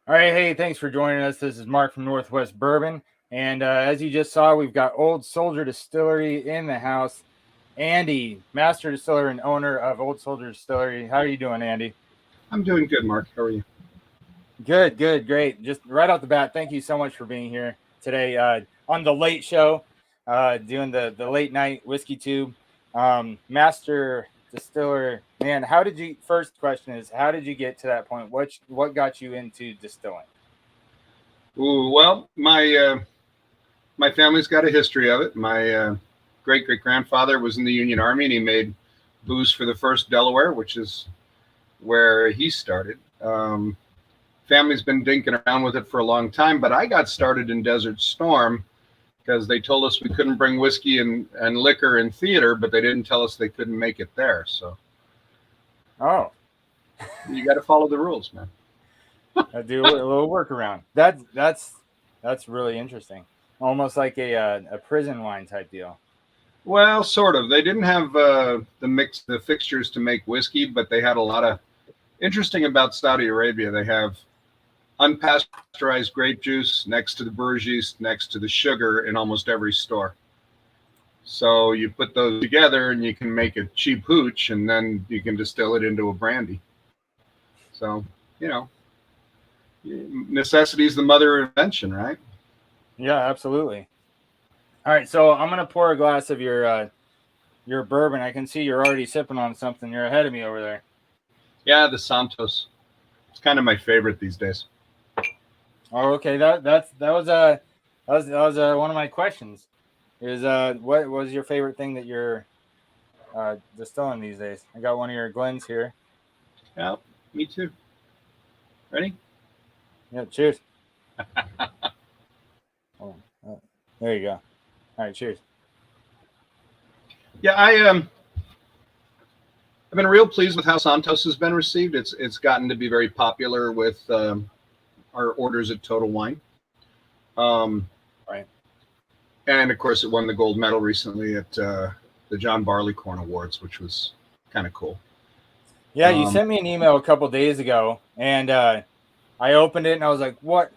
All right, hey, thanks for joining us. This is Mark from Northwest Bourbon, and as you just saw, we've got Old Soldier Distillery in the house. Andy, master distiller and owner of Old Soldier Distillery. How are you doing, Andy? I'm doing good, Mark. How are you? Good, good, great. Just right off the bat, thank you so much for being here today on the late show, doing the late night whiskey tube. Master distiller, man, how did you? First question is, how did you get to that point? What got you into distilling? Ooh, well, my family's got a history of it. My great great grandfather was in the Union Army, and he made booze for the first Delaware, which is where he started. Family's been dinking around with it for a long time, but I got started in Desert Storm because they told us we couldn't bring whiskey and liquor in theater, but they didn't tell us they couldn't make it there. So Oh, you got to follow the rules, man. I do a little workaround. That's really interesting. Almost like a prison wine type deal. Well, sort of. They didn't have the fixtures to make whiskey, but they had a lot of interesting about Saudi Arabia. They have unpasteurized grape juice next to the bourgeois, next to the sugar in almost every store. So you put those together and you can make a cheap hooch, and then you can distill it into a brandy. So, you know, necessity is the mother of invention, right? Yeah, absolutely. All right, so I'm gonna pour a glass of your bourbon. I can see you're already sipping on something. You're ahead of me over there. Yeah, the Santos. It's kind of my favorite these days. Oh, okay. That was one of my questions. Is what was your favorite thing that you're distilling these days? I got one of your Glens here. Yeah, me too. Ready? Yeah, cheers. Oh, there you go. All right, cheers. Yeah, I've been real pleased with how Santos has been received. It's gotten to be very popular with our orders at Total Wine. Um, Right. and of course, it won the gold medal recently at the John Barleycorn Awards, which was kind of cool. Yeah, you Um, sent me an email a couple days ago, and I opened it and I was like, "What?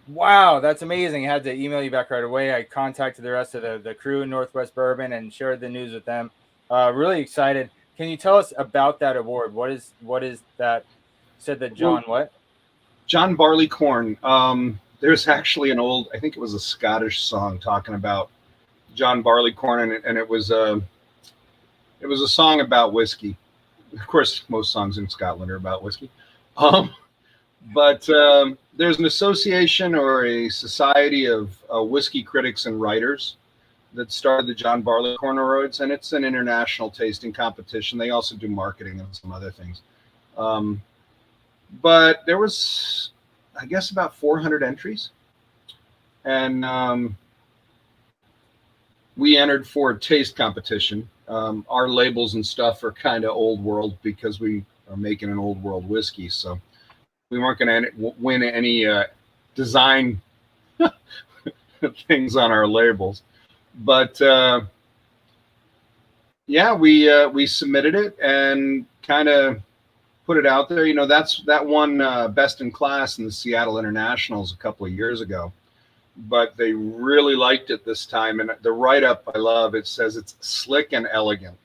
Wow, that's amazing!" I had to email you back right away. I contacted the rest of the crew in Northwest Bourbon and shared the news with them. Really excited. Can you tell us about that award? What is that? You said that well, John what? John Barleycorn. There's actually an old, I think it was a Scottish song talking about John Barleycorn, and it was a song about whiskey. Of course, most songs in Scotland are about whiskey. Um, but there's an association or a society of whiskey critics and writers that started the John Barleycorn Awards, and it's an international tasting competition. They also do marketing and some other things. Um, but there was, I guess, about 400 entries, and we entered for a taste competition. Our labels and stuff are kind of old world because we are making an old world whiskey, so we weren't going to win any design things on our labels. But yeah, we submitted it and kind of put it out there. You know, that won best in class in the Seattle Internationals a couple of years ago. But they really liked it this time, and the write up I love. It says it's slick and elegant,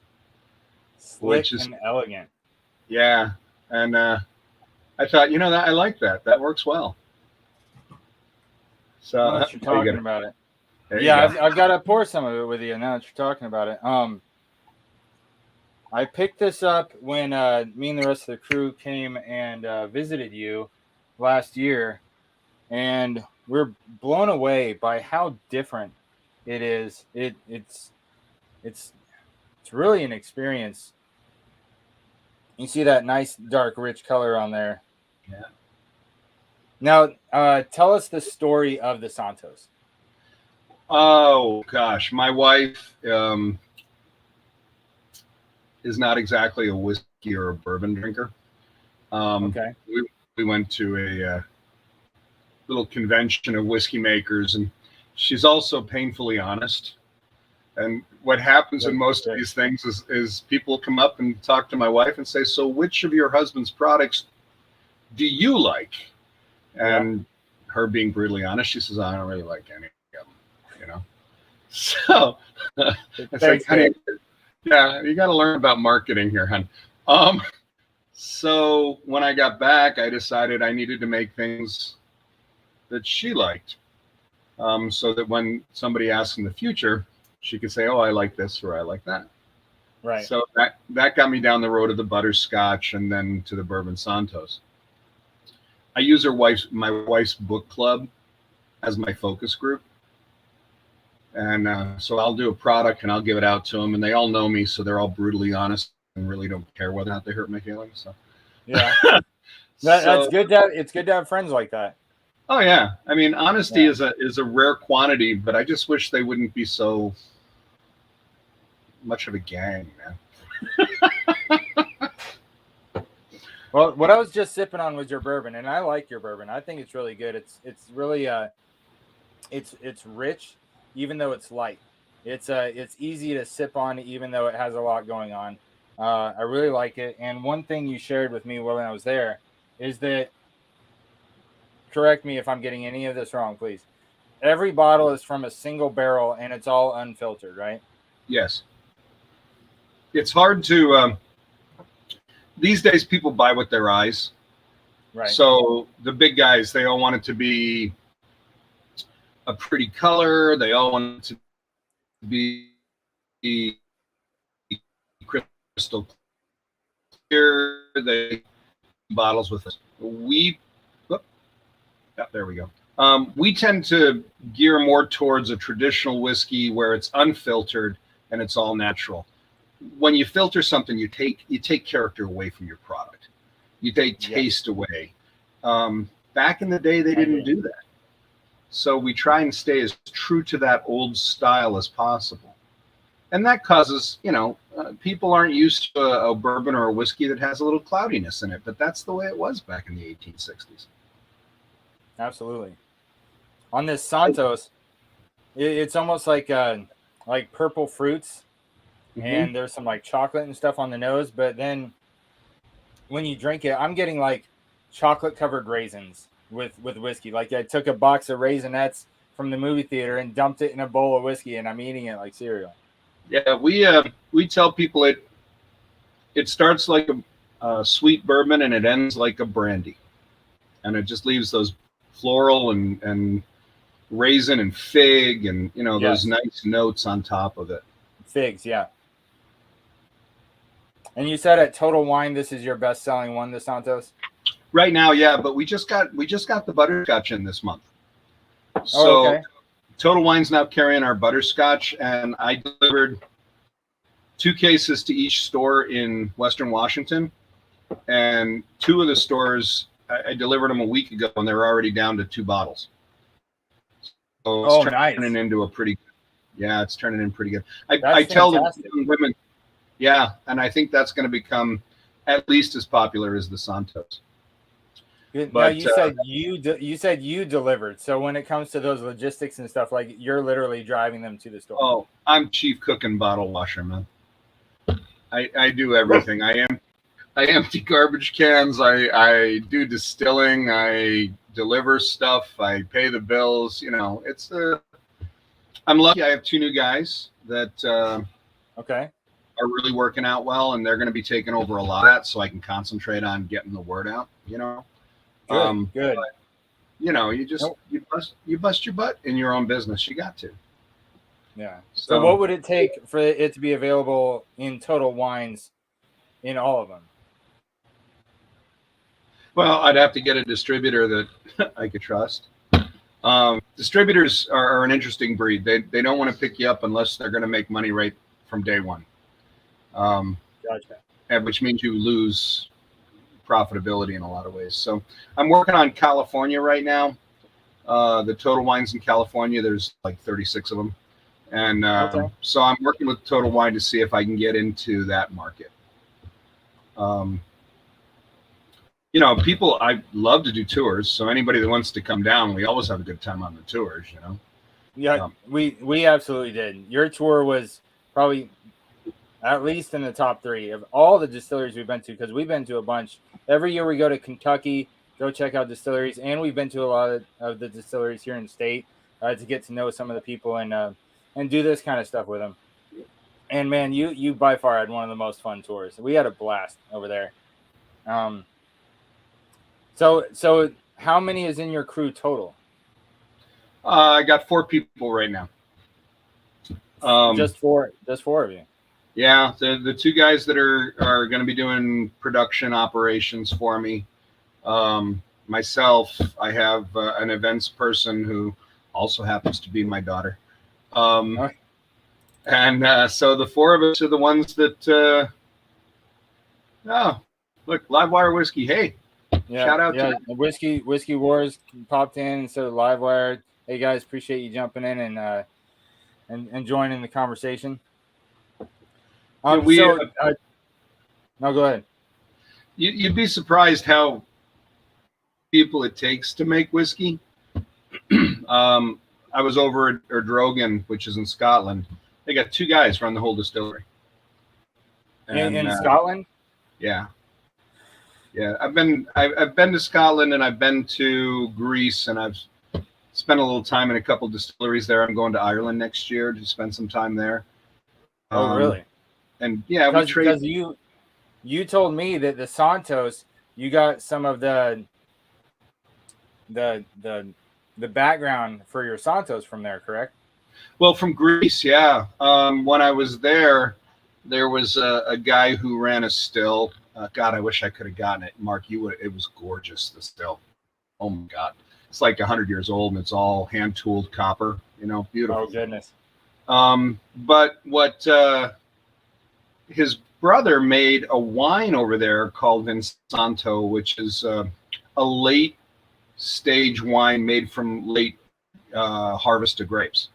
Slick which is and elegant. yeah. And I thought, you know, that I like that. That works well. So Now that you're there you talking go. about it, There you yeah, go. I've got to pour some of it with you. Now that you're talking about it, I picked this up when me and the rest of the crew came and visited you last year, and we're blown away by how different it is. It's it's really an experience. You see that nice dark rich color on there. Yeah. Now, tell us the story of the Santos. Oh gosh, my wife is not exactly a whiskey or a bourbon drinker. Okay. We went to a little convention of whiskey makers, and she's also painfully honest. And what happens in Good, most of good. these things is people come up and talk to my wife and say, "So, which of your husband's products do you like?" And her being brutally honest, she says, I don't really like any of them, you know? So it's like, honey, yeah, you got to learn about marketing here, hon. So when I got back, I decided I needed to make things that she liked, so that when somebody asks in the future, she could say, oh, I like this or I like that. Right. So that got me down the road of the Butterscotch and then to the Bourbon Santos. I use my wife's book club as my focus group. And so I'll do a product and I'll give it out to them, and they all know me, so they're all brutally honest and really don't care whether or not they hurt my feelings. So yeah, that's good. It's good to have friends like that. Oh yeah, I mean, honesty is a rare quantity, but I just wish they wouldn't be so much of a gang, man. Well, what I was just sipping on was your bourbon, and I like your bourbon. I think it's really good. It's really it's rich, even though it's light. It's easy to sip on, even though it has a lot going on. I really like it. And one thing you shared with me when I was there is that, correct me if I'm getting any of this wrong, please. Every bottle is from a single barrel, and it's all unfiltered, right? Yes. It's hard to. These days, people buy with their eyes. Right. So the big guys, they all want it to be a pretty color. They all want it to be crystal clear. They bottles with us. There we go. We tend to gear more towards a traditional whiskey where it's unfiltered and it's all natural. When you filter something, you take character away from your product. You take taste away. Back in the day, they didn't do that. So we try and stay as true to that old style as possible. And that causes, people aren't used to a bourbon or a whiskey that has a little cloudiness in it. But that's the way it was back in the 1860s. Absolutely. On this Santos, it's almost like purple fruits. And there's some like chocolate and stuff on the nose, but then when you drink it, I'm getting like chocolate covered raisins with whiskey. Like I took a box of Raisinets from the movie theater and dumped it in a bowl of whiskey, and I'm eating it like cereal. Yeah, we tell people it starts like a sweet bourbon and it ends like a brandy, and it just leaves those floral and raisin and fig and those nice notes on top of it. Figs, yeah. And you said at Total Wine, this is your best-selling one, the Santos? Right now, yeah, but we just got the Butterscotch in this month. So Total Wine's now carrying our Butterscotch, and I delivered 2 cases to each store in Western Washington, and 2 of the stores, I delivered them a week ago, and they're already down to 2 bottles. So it's turning into a pretty good. Yeah, it's turning in pretty good. I tell the women, yeah, and I think that's going to become at least as popular as the Santos. But now you said you delivered. So when it comes to those logistics and stuff, like you're literally driving them to the store. Oh, I'm chief cook and bottle washer, man. I do everything. I empty garbage cans. I do distilling. I deliver stuff. I pay the bills. I'm lucky. I have 2 new guys that are really working out well, and they're going to be taking over a lot of that, so I can concentrate on getting the word out. Good. But, you bust your butt in your own business. You got to. Yeah. So what would it take for it to be available in Total Wines in all of them? Well, I'd have to get a distributor that I could trust. Distributors are an interesting breed. They don't want to pick you up unless they're going to make money right from day one. Gotcha. Which means you lose profitability in a lot of ways. So I'm working on California right now. The Total Wines in California, there's like 36 of them. And so I'm working with Total Wine to see if I can get into that market. People, I love to do tours. So anybody that wants to come down, we always have a good time on the tours, Yeah, we absolutely did. Your tour was probably at least in the top 3 of all the distilleries we've been to, because we've been to a bunch. Every year we go to Kentucky, go check out distilleries. And we've been to a lot of the distilleries here in the state to get to know some of the people and do this kind of stuff with them. And man, you by far had one of the most fun tours. We had a blast over there. So how many is in your crew total? I got 4 people right now. Just four of you. Yeah, the 2 guys that are going to be doing production operations for me. Myself, I have an events person who also happens to be my daughter. Okay. And so the 4 of us are the ones that. Oh, look, Livewire Whiskey. Hey, shout out to Whiskey Wars popped in instead of Livewire. Hey guys, appreciate you jumping in and joining the conversation. No, go ahead. You'd be surprised how people it takes to make whiskey. I was over at Drogan, which is in Scotland. They got 2 guys run the whole distillery. In Scotland? Yeah. I've been to Scotland, and I've been to Greece, and I've spent a little time in a couple distilleries there. I'm going to Ireland next year to spend some time there. Oh, really? And yeah, we trade. Because you told me that the Santos, you got some of the background for your Santos from there, correct? Well, from Greece, yeah. When I was there was a guy who ran a still. God, I wish I could have gotten it, Mark. It was gorgeous. The still. Oh my God, it's like 100 years old, and it's all hand tooled copper. Beautiful. Oh goodness. But what his brother made a wine over there called Vinsanto, which is a late stage wine made from late harvested grapes.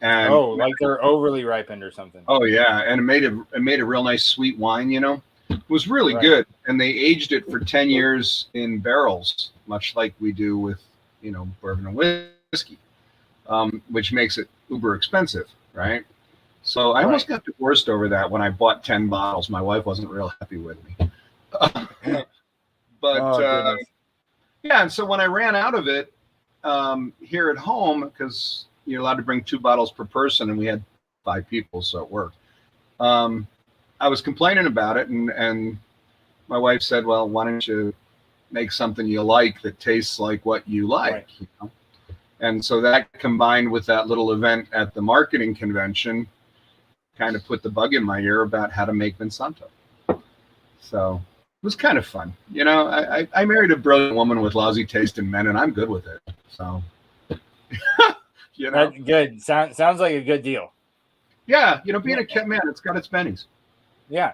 And like they're overly ripened or something. Oh yeah, and it made a real nice sweet wine. It was really good, and they aged it for 10 years in barrels, much like we do with bourbon and whiskey, which makes it uber expensive, right? So I almost got divorced over that when I bought 10 bottles. My wife wasn't real happy with me. But yeah, and so when I ran out of it here at home, because you're allowed to bring 2 bottles per person, and we had 5 people, so it worked. I was complaining about it, and my wife said, "Well, why don't you make something you like that tastes like what you like?" Right. And so that combined with that little event at the marketing convention kind of put the bug in my ear about how to make Vinsanto. So it was kind of fun. I married a brilliant woman with lousy taste in men, and I'm good with it. So, Good. Sounds like a good deal. Yeah, being a kit man, it's got its bennies. Yeah,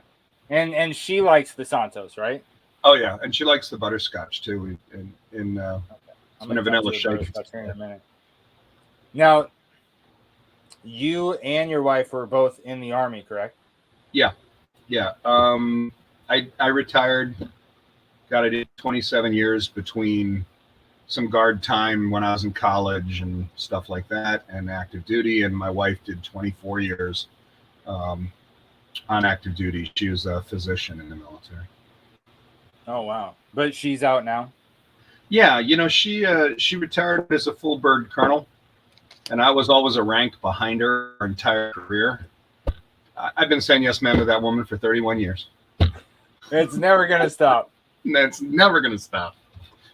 and she likes the Santos, right? Oh yeah, and she likes the butterscotch too. In a vanilla shake. Here in a minute. Now, you and your wife were both in the Army, correct? Yeah. I retired. I did 27 years between some guard time when I was in college and stuff like that, and active duty. And my wife did 24 years on active duty. She was a physician in the military. Oh wow! But she's out now. Yeah, she retired as a full bird colonel, and I was always a rank behind her entire career. I've been saying yes, ma'am, to that woman for 31 years. It's never gonna stop. That's never gonna stop.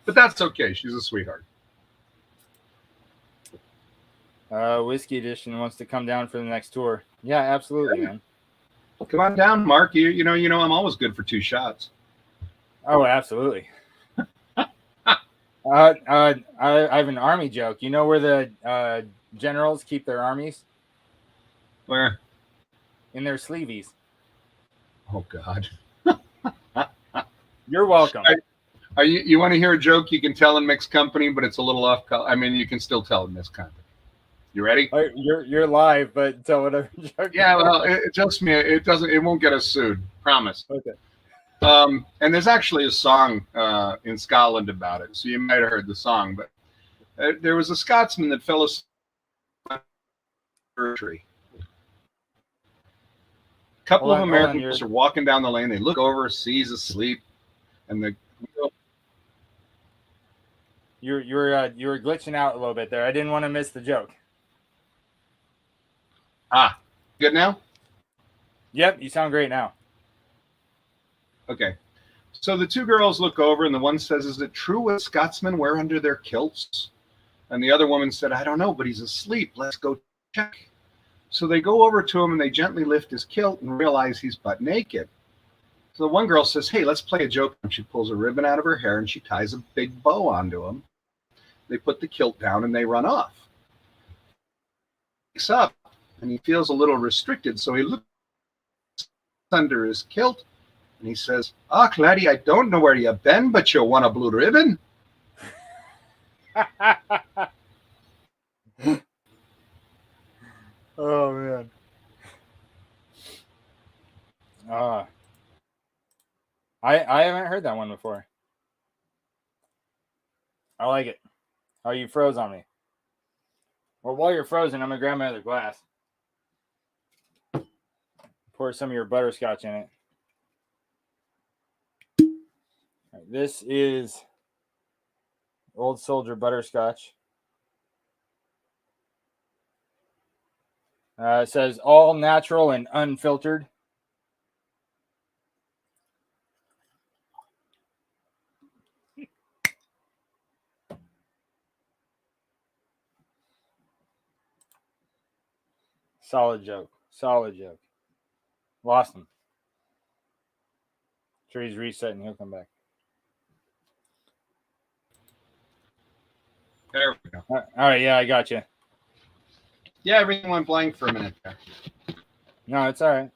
But that's okay. She's a sweetheart. Whiskey Edition wants to come down for the next tour. Yeah, absolutely, man. Come on down, Mark. You know, I'm always good for 2 shots. Oh, absolutely. I have an Army joke. You know where the generals keep their armies? Where? In their sleeveys. Oh God. You're welcome. You want to hear a joke you can tell in mixed company, but it's a little off color. I mean, you can still tell in mixed company. You ready? You're live, but tell whatever joke. Yeah, well, trust me, it won't get us sued. Promise. Okay. And there's actually a song in Scotland about it, so you might have heard the song. But there was a Scotsman that fell asleep on a tree. A couple of Americans are walking down the lane. They look over, sees asleep, and you were glitching out a little bit there. I didn't want to miss the joke. Good now? Yep, you sound great now. Okay. So the two girls look over, and the one says, "Is it true what Scotsmen wear under their kilts?" And the other woman said, "I don't know, but he's asleep. Let's go check." So they go over to him, and they gently lift his kilt and realize he's butt naked. So the one girl says, "Hey, let's play a joke." And she pulls a ribbon out of her hair, and she ties a big bow onto him. They put the kilt down, and they run off. He wakes up, and he feels a little restricted, so he looks under his kilt, and he says, "Ah, laddie, I don't know where you've been, but you want a blue ribbon?" Oh man. I haven't heard that one before. I like it. Oh, you froze on me. Well, while you're frozen, I'm gonna grab my other glass. Pour some of your butterscotch in it. Right, this is Old Soldier Butterscotch. It says all natural and unfiltered. Solid joke. Solid joke. Lost him. Sure, he's resetting. He'll come back. There we go. All right, yeah, I got you. Yeah, everything went blank for a minute there. No, it's all right.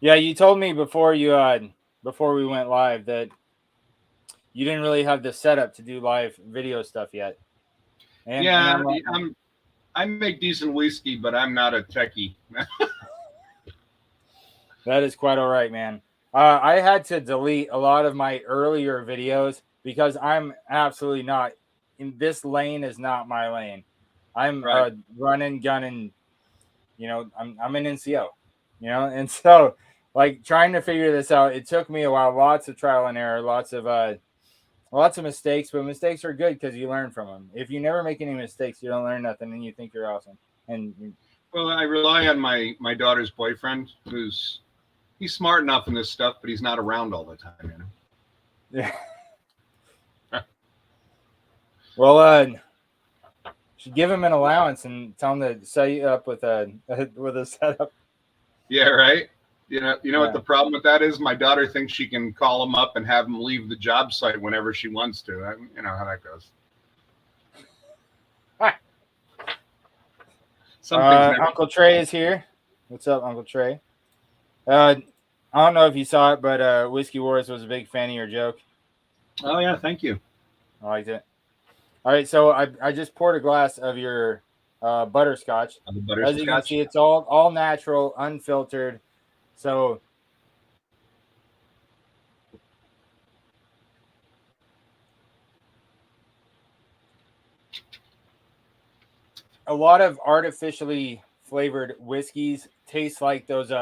Yeah, you told me before we went live that you didn't really have the setup to do live video stuff yet. And, yeah, and I make decent whiskey, but I'm not a techie. That is quite all right, man. I had to delete a lot of my earlier videos because I'm absolutely not in this lane. Is not my lane. I'm Right. Running, gunning. You know, I'm an NCO. You know, and so like trying to figure this out, it took me a while. Lots of trial and error, lots of mistakes, but mistakes are good because you learn from them. If you never make any mistakes, you don't learn nothing, and you think you're awesome. Well, I rely on my daughter's boyfriend, he's smart enough in this stuff, but he's not around all the time, you know. Yeah. Well, should give him an allowance and tell him to set you up with a setup. Yeah, right. You know what the problem with that is? My daughter thinks she can call him up and have him leave the job site whenever she wants to. You know how that goes. Uncle Trey is here. What's up, Uncle Trey? I don't know if you saw it, but Whiskey Wars was a big fan of your joke. Oh yeah, thank you. I liked it. All right, so I just poured a glass of your butterscotch. As you can see, it's all natural, unfiltered. So a lot of artificially flavored whiskeys taste like those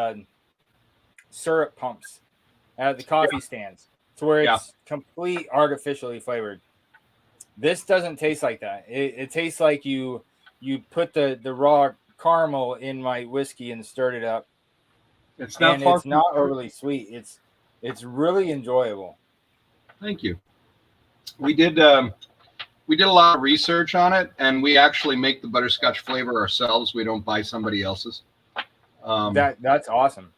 syrup pumps at the coffee stands, to where it's complete artificially flavored. This doesn't taste like that. It tastes like you put the raw caramel in my whiskey and stirred it up. It's not overly sweet. It's really enjoyable. Thank you. We did a lot of research on it, and we actually make the butterscotch flavor ourselves. We don't buy somebody else's. That's awesome.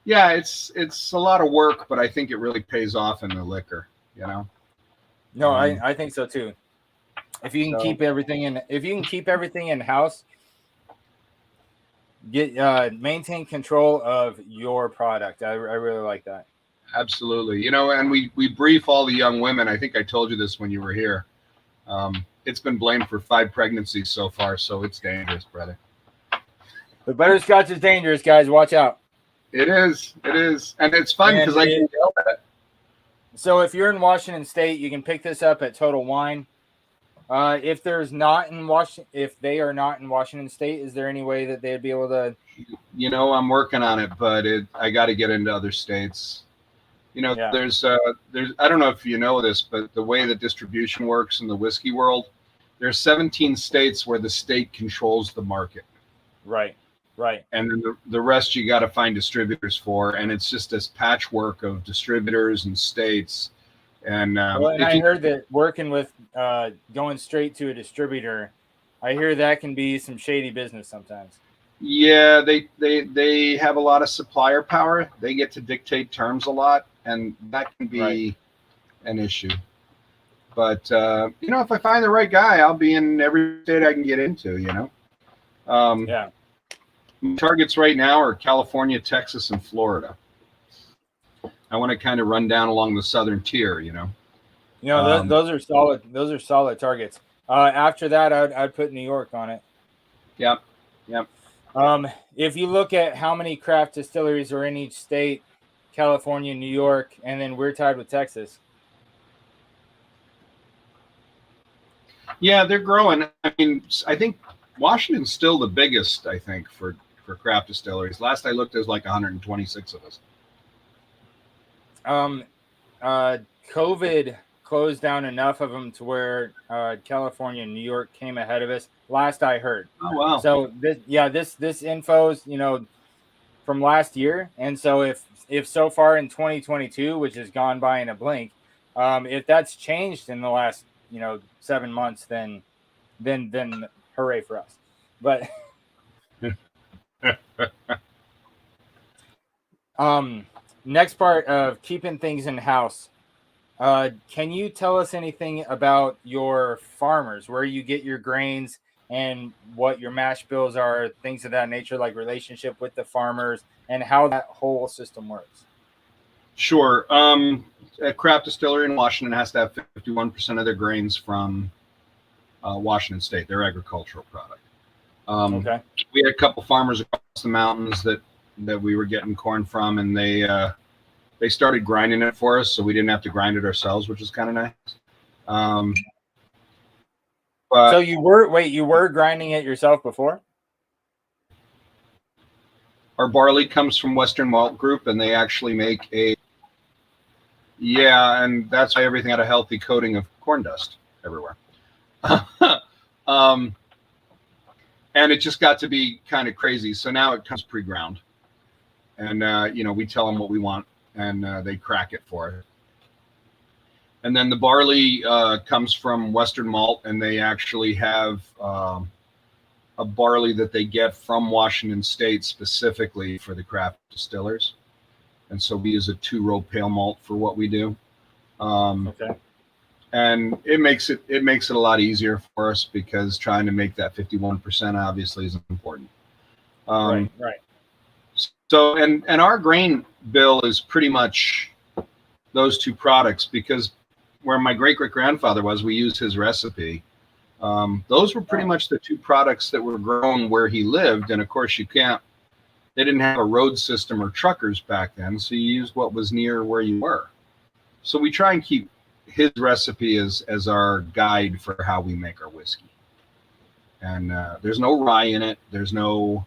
Yeah, it's a lot of work, but I think it really pays off in the liquor, you know. No, I think so too. If you can keep everything in house, maintain control of your product. I really like that. Absolutely. You know, and we brief all the young women. I think I told you this when you were here. It's been blamed for 5 pregnancies so far, so it's dangerous, brother. The butterscotch is dangerous, guys. Watch out. It is. And it's fun because I can yell at it. So if you're in Washington State, you can pick this up at Total Wine. If they are not in Washington State, is there any way that they'd be able to? You know, I'm working on it, but I got to get into other states. You know, Yeah. there's I don't know if you know this, but the way that distribution works in the whiskey world, there's 17 states where the state controls the market. Right. Right. And then the rest you got to find distributors for, and it's just this patchwork of distributors and states. And Well, and if I you, heard that working with going straight to a distributor, I hear that can be some shady business sometimes. yeah, they have a lot of supplier power. They get to dictate terms a lot, and that can be an issue. But you know, if I find the right guy, I'll be in every state I can get into. You know, Yeah. targets right now are California, Texas, and Florida. I want to kind of run down along the southern tier. You know. You know, those are solid. Those are solid targets. After that, I'd put New York on it. Yep. Yep. If you look at how many craft distilleries are in each state, California, New York, and then we're tied with Texas. Yeah, they're growing. I mean, I think Washington's still the biggest, I think, for craft distilleries. Last I looked, there's like 126 of us. COVID closed down enough of them to where California and New York came ahead of us. Last I heard. Oh wow! So this info's from last year, and so if so far in 2022, which has gone by in a blink, if that's changed in the last 7 months, then hooray for us. But next part of keeping things in house. Can you tell us anything about your farmers, where you get your grains and what your mash bills are, things of that nature, like relationship with the farmers and how that whole system works? Sure. A craft distillery in Washington has to have 51% of their grains from Washington State, their agricultural product. Okay. We had a couple farmers across the mountains that we were getting corn from, and they started grinding it for us, so we didn't have to grind it ourselves, which is kind of nice. But so you were grinding it yourself before? Our barley comes from Western Malt Group, and they actually make and that's why everything had a healthy coating of corn dust everywhere. And it just got to be kind of crazy. So now it comes pre-ground, and we tell them what we want, and they crack it for us. And then the barley comes from Western Malt, and they actually have a barley that they get from Washington State specifically for the craft distillers. And so we use a 2-row pale malt for what we do. Okay. And it makes it a lot easier for us, because trying to make that 51% obviously is important. Right. So and our grain bill is pretty much those two products, because where my great great grandfather was, we used his recipe. Those were pretty much the two products that were grown where he lived. And of course, they didn't have a road system or truckers back then, so you used what was near where you were. So we try and keep his recipe as our guide for how we make our whiskey. And there's no rye in it. There's no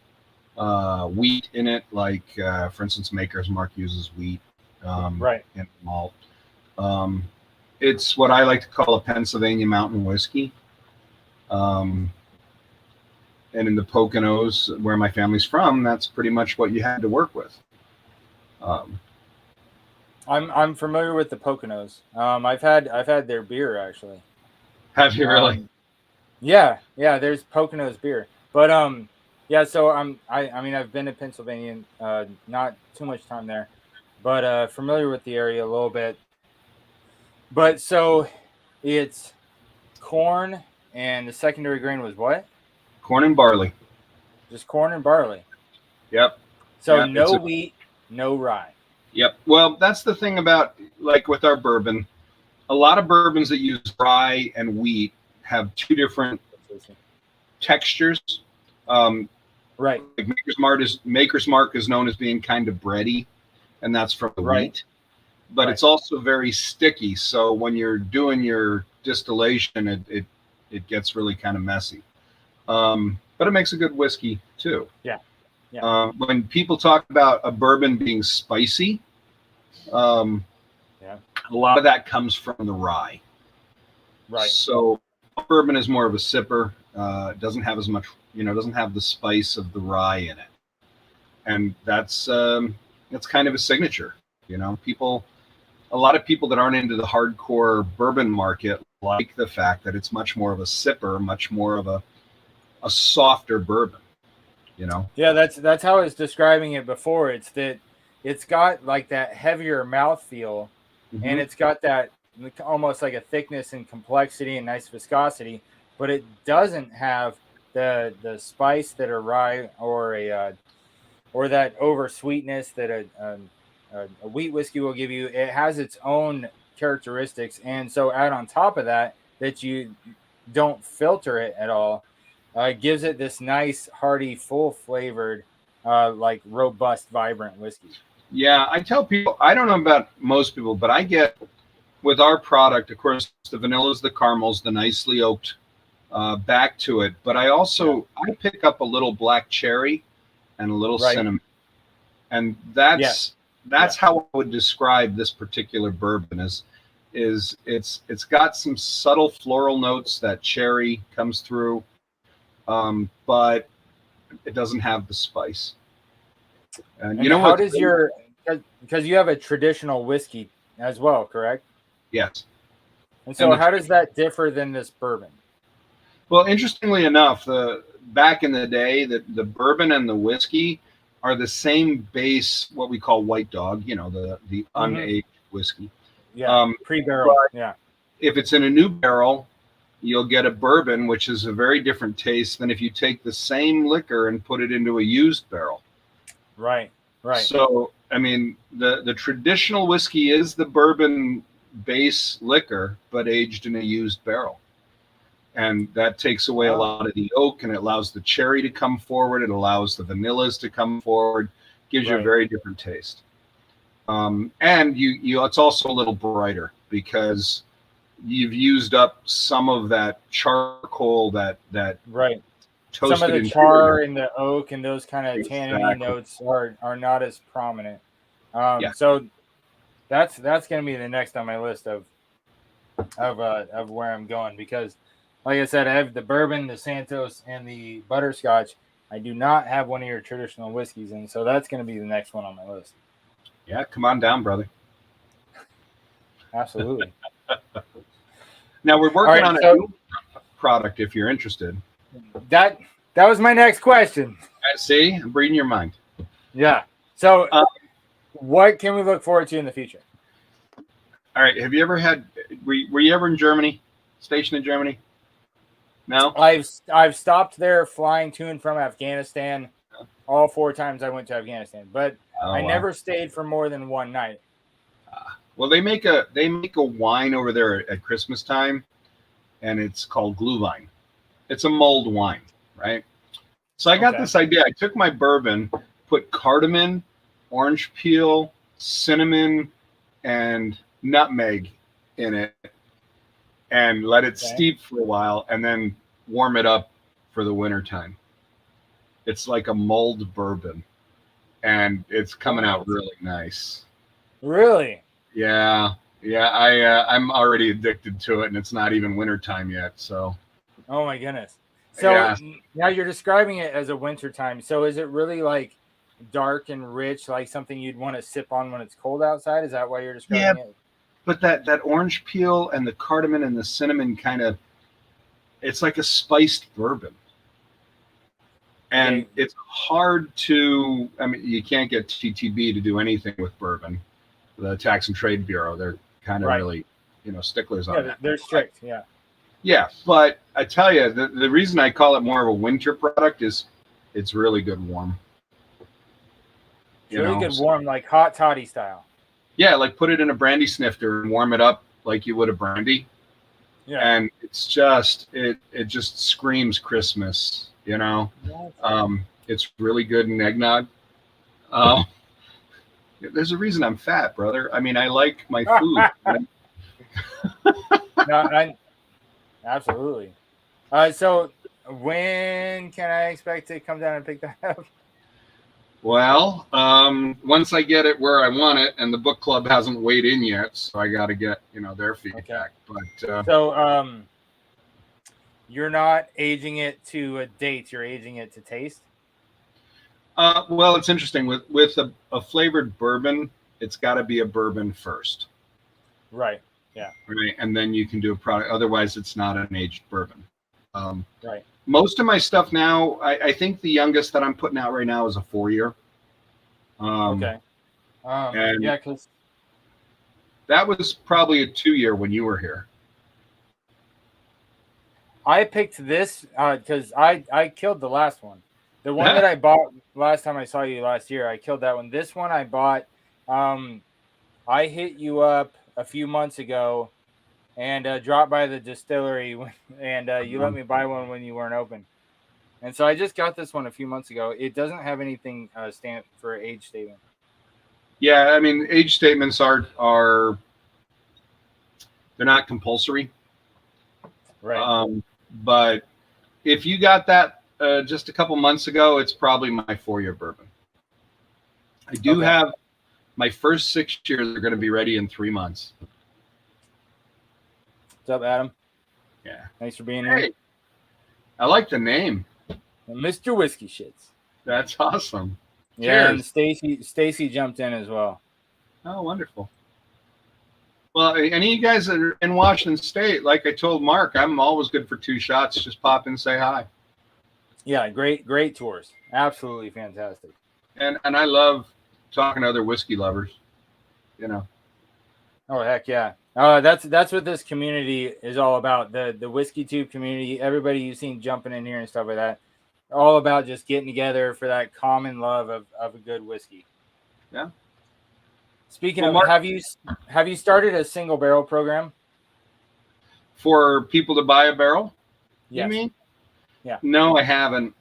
wheat in it, like for instance, Maker's Mark uses wheat in malt. It's what I like to call a Pennsylvania mountain whiskey. And in the Poconos, where my family's from, that's pretty much what you had to work with. I'm familiar with the Poconos. I've had their beer actually. Have you really? Yeah. There's Poconos beer, but So I've been to Pennsylvania, not too much time there, but familiar with the area a little bit. But so it's corn, and the secondary grain was what? Corn and barley. Just corn and barley. Yep. So no wheat, no rye. Yep. Well, that's the thing about, like, with our bourbon. A lot of bourbons that use rye and wheat have two different textures. Right. Like Maker's Mark is known as being kind of bready, and that's from the wheat. But it's also very sticky. So when you're doing your distillation, it gets really kind of messy. But it makes a good whiskey too. Yeah. When people talk about a bourbon being spicy, A lot of that comes from the rye. Right. So bourbon is more of a sipper. Doesn't have as much, doesn't have the spice of the rye in it, and that's kind of a signature. A lot of people that aren't into the hardcore bourbon market like the fact that it's much more of a sipper, much more of a softer bourbon. Yeah, that's how I was describing it before. It's that it's got like that heavier mouthfeel, and it's got that almost like a thickness and complexity and nice viscosity, but it doesn't have the spice that a rye or that over sweetness that a wheat whiskey will give you. It has its own characteristics, and so add on top of that you don't filter it at all, gives it this nice, hearty, full flavored, like robust, vibrant whiskey. Yeah, I tell people, I don't know about most people, but I get with our product, of course, the vanillas, the caramels, the nicely oaked back to it. But I pick up a little black cherry and a little cinnamon, and that's how I would describe this particular bourbon. Is it's got some subtle floral notes, that cherry comes through, but it doesn't have the spice. And how does because you have a traditional whiskey as well, correct? Yes. And so how does that differ than this bourbon? Well, interestingly enough, back in the day, the bourbon and the whiskey are the same base, what we call white dog, the unaged whiskey. Yeah, pre-barrel. Yeah. If it's in a new barrel, you'll get a bourbon, which is a very different taste than if you take the same liquor and put it into a used barrel. Right. So, I mean, the traditional whiskey is the bourbon base liquor, but aged in a used barrel. And that takes away a lot of the oak, and it allows the cherry to come forward. It allows the vanillas to come forward. Gives you a very different taste. And it's also a little brighter because you've used up some of that charcoal that toasted. Some of the char and the oak and those kind of tanniny notes are not as prominent. So that's going to be the next on my list of where I'm going, because like I said, I have the bourbon, the Santos, and the Butterscotch. I do not have one of your traditional whiskeys, and so that's going to be the next one on my list. Yeah, come on down, brother. Absolutely. Now we're working on a new product if you're interested. That was my next question. See, I'm reading your mind. Yeah. So what can we look forward to in the future? All right. Have you ever were you ever in Germany? Stationed in Germany? No? I've stopped there flying to and from Afghanistan all 4 times I went to Afghanistan, but I never stayed for more than one night. Well, they make a wine over there at Christmas time, and it's called Glühwein. It's a mulled wine, right? So I got this idea. I took my bourbon, put cardamom, orange peel, cinnamon, and nutmeg in it, and let it steep for a while, and then warm it up for the winter time. It's like a mulled bourbon, and it's coming out really nice. Really? Yeah. I'm already addicted to it, and it's not even wintertime yet. So. Oh my goodness! So now you're describing it as a wintertime. So is it really like dark and rich, like something you'd want to sip on when it's cold outside? Is that why you're describing it? But that orange peel and the cardamom and the cinnamon it's like a spiced bourbon. And it's hard to, you can't get TTB to do anything with bourbon. The Tax and Trade Bureau, they're kind of really, sticklers on that. They're strict, yeah. Yeah, but I tell you, the reason I call it more of a winter product is it's really good warm. Really good warm, like hot toddy style. Yeah, like put it in a brandy snifter and warm it up like you would a brandy. Yeah. And it's just, it just screams Christmas, It's really good in eggnog. There's a reason I'm fat, brother. I mean, I like my food. Absolutely. So when can I expect to come down and pick that up? Well, once I get it where I want it, and the book club hasn't weighed in yet, so I got to get their feedback. But So you're not aging it to a date; you're aging it to taste. well, it's interesting with a flavored bourbon. It's got to be a bourbon first, Right. Yeah. right? And then you can do a product. Otherwise, it's not an aged bourbon. Right. Most of my stuff now, I think the youngest that I'm putting out right now is a 4 year. Okay. And Yeah, because that was probably a 2 year when you were here. I picked this because I killed the last one. The one that I bought last time I saw you last year, I killed that one. This one I bought. I hit you up a few months ago and dropped by the distillery, and you let me buy one when you weren't open. And so I just got this one a few months ago. It doesn't have anything stamped for age statement. Yeah, I mean, age statements are they're not compulsory. Right. But if you got that just a couple months ago, it's probably my 4 year bourbon. I do have my first 6 years are going to be ready in 3 months. What's up, Adam? Yeah. Thanks for being here. I like the name. Mr. Whiskey Shits. That's awesome. Yeah, Cheers. and Stacy jumped in as well. Oh, wonderful. Well, any of you guys that are in Washington State, like I told Mark, I'm always good for 2 shots. Just pop in and say hi. Yeah, great tours. Absolutely fantastic. And I love talking to other whiskey lovers. Oh heck yeah. That's what this community is all about. The Whiskey Tube community, everybody you've seen jumping in here and stuff like that. All about just getting together for that common love of a good whiskey. Yeah. Speaking of, Mark, have you started a single barrel program for people to buy a barrel? Yes. You mean? Yeah. No, I haven't.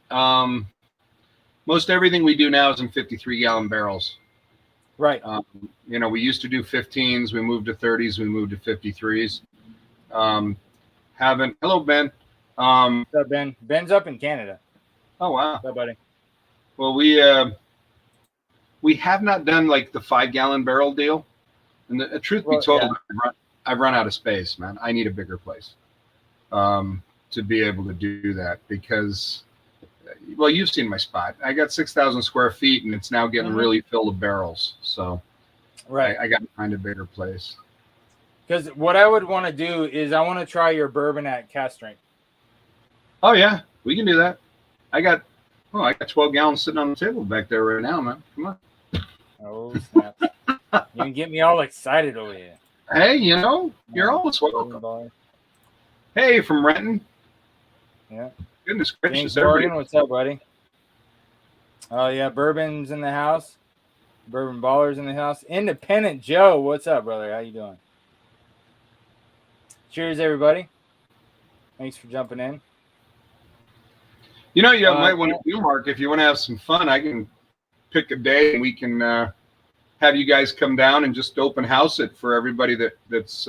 Most everything we do now is in 53-gallon barrels. Right. We used to do 15s. We moved to 30s. We moved to 53s. Hello, Ben. What's up, Ben? Ben's up in Canada. Oh, wow. What's up, buddy? Well, we have not done like the 5-gallon barrel deal. And the truth be told, yeah. I've run out of space, man. I need a bigger place to be able to do that because, well, you've seen my spot. I got 6,000 square feet and it's now getting really filled with barrels. So right, I got to find a bigger place. Because what I would want to do is I want to try your bourbon at cast strength. Oh, yeah, we can do that. I got 12 gallons sitting on the table back there right now, man. Come on. Oh, snap. You can get me all excited over here. Hey, you're always welcome. Hey, from Renton. Yeah. Goodness gracious. Morgan, what's up, buddy? Oh, yeah, Bourbon's in the house. Bourbon Ballers in the house. Independent Joe, what's up, brother? How you doing? Cheers, everybody. Thanks for jumping in. You might want to do, Mark, if you want to have some fun, I can pick a day and we can have you guys come down and just open house it for everybody that's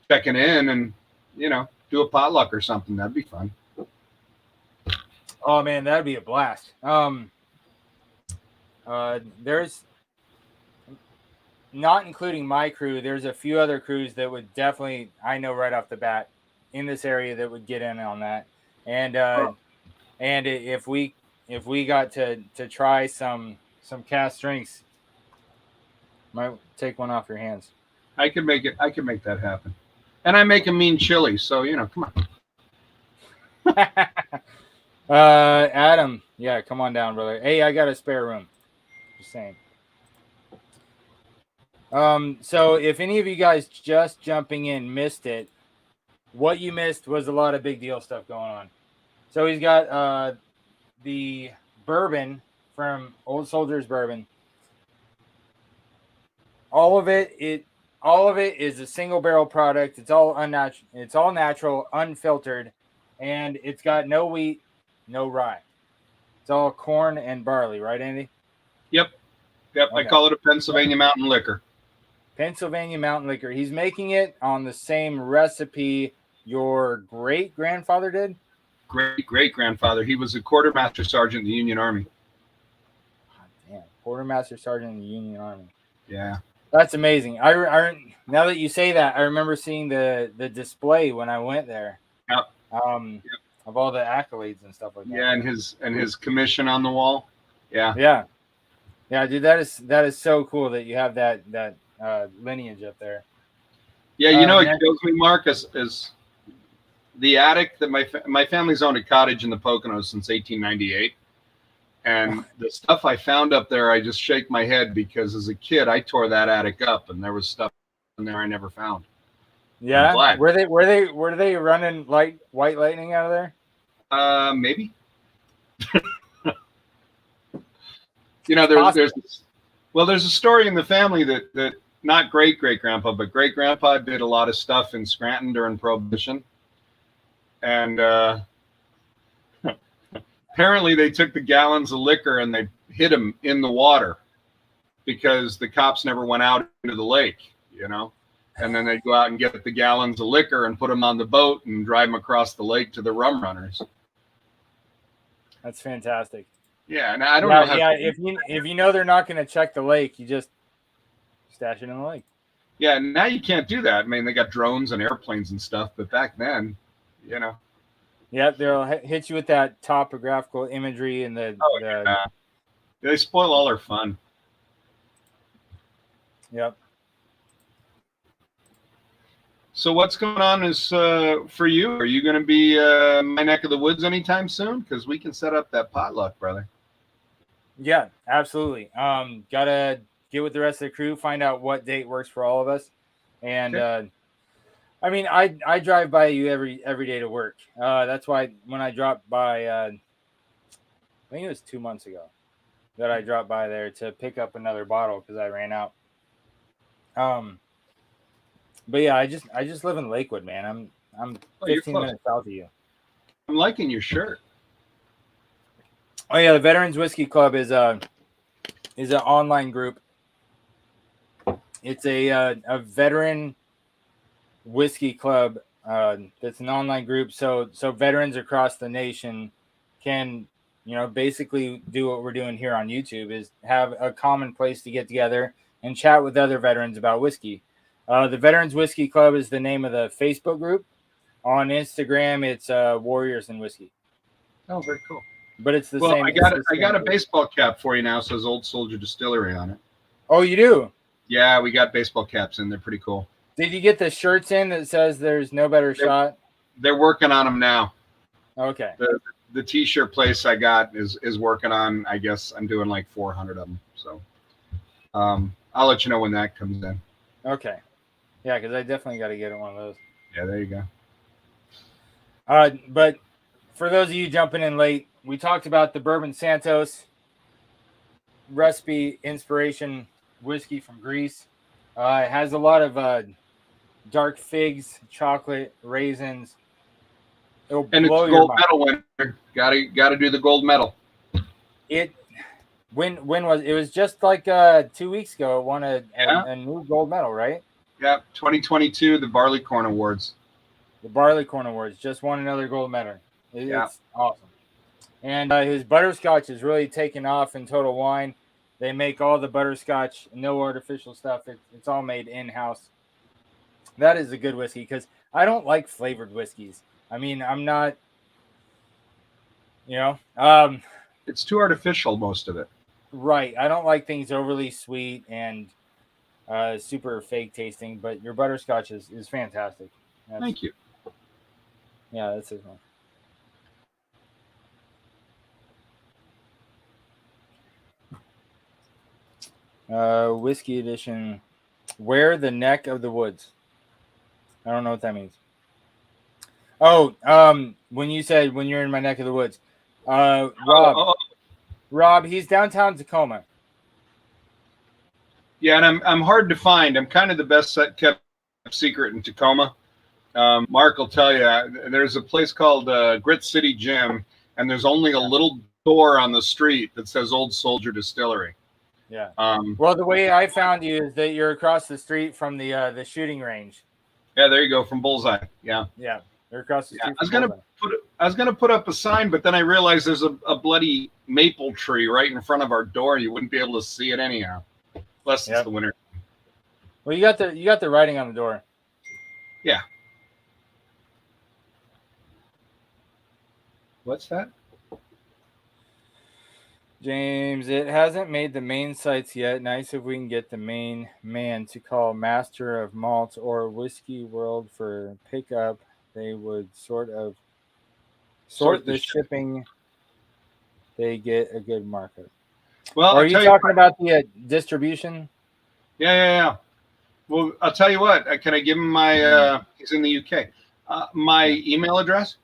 checking in and, do a potluck or something. That'd be fun. Oh, man, that'd be a blast. There's, not including my crew, there's a few other crews that would definitely, I know right off the bat, in this area that would get in on that. And if we got to try some cast drinks, might take one off your hands. I can make that happen. And I make a mean chili, so come on. Adam, yeah, come on down, brother. Hey, I got a spare room. Just saying. So if any of you guys just jumping in missed it, what you missed was a lot of big deal stuff going on. So he's got the bourbon from Old Soldier's Bourbon. All of it is a single barrel product. It's all unnatural. It's all natural, unfiltered, and it's got no wheat, no rye. It's all corn and barley, right, Andy? Yep. Okay. I call it a Pennsylvania Mountain Liquor. Pennsylvania Mountain Liquor. He's making it on the same recipe your great-grandfather did? Great-great-grandfather. He was a quartermaster sergeant in the Union Army. quartermaster sergeant in the Union Army. Yeah. That's amazing. Now that you say that, I remember seeing the display when I went there. Yep. Of all the accolades and stuff like that. Yeah, and his commission on the wall. Yeah. Yeah, dude, that is so cool that you have that lineage up there. Yeah, it kills me, Mark, is the attic that my family's owned a cottage in the Poconos since 1898. And the stuff I found up there, I just shake my head because as a kid, I tore that attic up and there was stuff in there I never found. Yeah, were they running white lightning out of there? Maybe. There's a story in the family that not great grandpa, but great grandpa did a lot of stuff in Scranton during Prohibition, and apparently they took the gallons of liquor and they hid them in the water because the cops never went out into the lake, and then they'd go out and get the gallons of liquor and put them on the boat and drive them across the lake to the rum runners. That's fantastic. Yeah, and I don't know. If you know they're not going to check the lake, you just stash it in the lake. Yeah, now you can't do that. I mean, they got drones and airplanes and stuff, but back then, Yeah, they'll hit you with that topographical imagery and they spoil all our fun. Yep. So what's going on is for you? Are you going to be my neck of the woods anytime soon? Because we can set up that potluck, brother. Yeah, absolutely. Gotta get with the rest of the crew, find out what date works for all of us, and okay. I drive by you every day to work. That's why when I dropped by, I think it was 2 months ago that I dropped by there to pick up another bottle because I ran out. But yeah, I just live in Lakewood, man. I'm 15 minutes south of you. I'm liking your shirt. Oh yeah, the Veterans Whiskey Club is an online group. It's a veteran whiskey club that's an online group. So veterans across the nation can basically do what we're doing here on YouTube, is have a common place to get together and chat with other veterans about whiskey. The Veterans Whiskey Club is the name of the Facebook group. On Instagram, it's Warriors and Whiskey. Oh, very cool. But it's the same. I got a baseball cap for you now. It says Old Soldier Distillery on it. Oh, you do? Yeah, we got baseball caps in. They're pretty cool. Did you get the shirts in that says there's no better shot? They're working on them now. Okay. The T-shirt place I got is working on. I guess I'm doing like 400 of them. So I'll let you know when that comes in. Okay. Yeah, because I definitely got to get one of those. Yeah, there you go. But for those of you jumping in late, we talked about the Bourbon Santos recipe inspiration whiskey from Greece. It has a lot of dark figs, chocolate, raisins. And it's gold medal winner. Got to do the gold medal. When was it? Was just like 2 weeks ago. It won a new gold medal, right? Yeah, 2022, the Barley Corn Awards. The Barley Corn Awards just won another gold medal. It's awesome. And his butterscotch is really taken off in Total Wine. They make all the butterscotch, no artificial stuff. It's all made in-house. That is a good whiskey because I don't like flavored whiskeys. I mean, I'm not, it's too artificial, most of it. Right. I don't like things overly sweet and super fake tasting, but your butterscotch is fantastic. Thank you. Yeah, that's his one. Whiskey edition. Where the neck of the woods. I don't know what that means. Oh, when you said when you're in my neck of the woods, Rob, he's downtown Tacoma. Yeah, and I'm hard to find. I'm kind of the best kept secret in Tacoma. Mark will tell you, there's a place called Grit City Gym, and there's only a little door on the street that says Old Soldier Distillery. Yeah. Well, the way I found you is that you're across the street from the shooting range. Yeah, there you go, from Bullseye. Yeah. Yeah, they're across the street. I gonna put up a sign, but then I realized there's a bloody maple tree right in front of our door. You wouldn't be able to see it anyhow, unless it's the winter. Well, you got the writing on the door. Yeah. What's that? James, it hasn't made the main sites yet. Nice if we can get the main man to call Master of Malt or Whiskey World for pickup. They would sort the shipping. They get a good markup. Well, are you talking about the distribution? Yeah. Well, I'll tell you what. Can I give him my? He's in the UK. My email address.